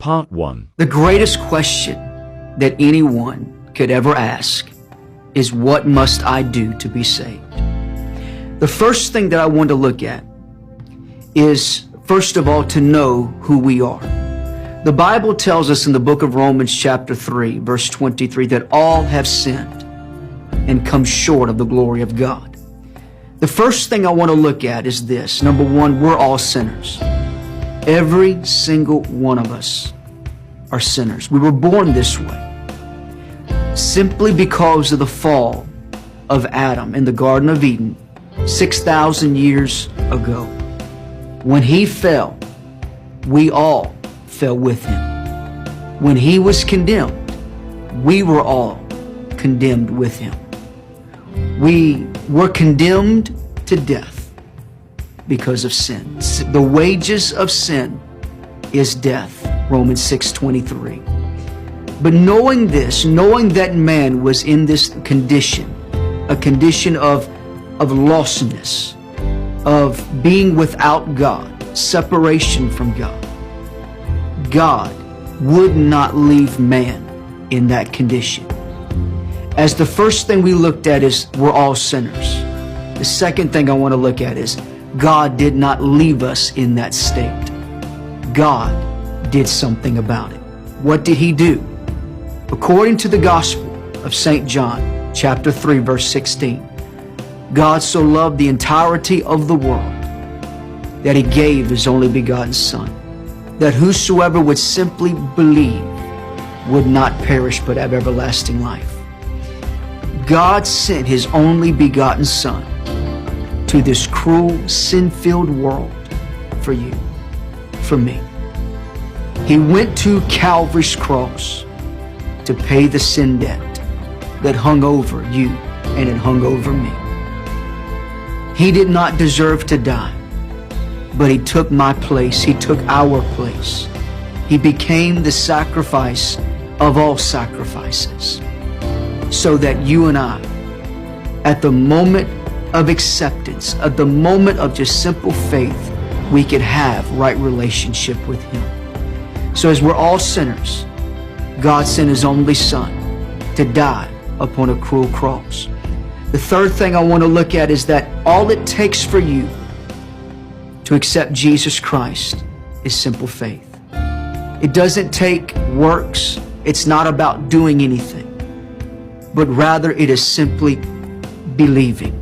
Part 1. The greatest question that anyone could ever ask is, what must I do to be saved? The first thing that I want to look at is, first of all, to know who we are. The Bible tells us in the book of Romans chapter 3, verse 23, that all have sinned and come short of the glory of God. The first thing I want to look at is this. Number one, we're all sinners. Every single one of us are sinners. We were born this way simply because of the fall of Adam in the Garden of Eden 6,000 years ago. When he fell, we all fell with him. When he was condemned, we were all condemned with him. We were condemned to death because of sin. The wages of sin is death, Romans 6:23. But knowing this, knowing that man was in this condition, a condition of lostness, of being without God, separation from God, God would not leave man in that condition. As the first thing we looked at is, we're all sinners. The second thing I want to look at is, God did not leave us in that state. God did something about it. What did he do? According to the Gospel of St. John, chapter 3, verse 16, God so loved the entirety of the world that he gave his only begotten Son, that whosoever would simply believe would not perish but have everlasting life. God sent his only begotten Son to this cruel, sin-filled world for you, for me. He went to Calvary's cross to pay the sin debt that hung over you and it hung over me. He did not deserve to die, but he took my place. He took our place. He became the sacrifice of all sacrifices, so that you and I, at the moment of acceptance, at the moment of just simple faith, we could have right relationship with him. So as we're all sinners, God sent his only Son to die upon a cruel cross. The third thing I want to look at is that all it takes for you to accept Jesus Christ is simple faith. It doesn't take works. It's not about doing anything, but rather it is simply believing.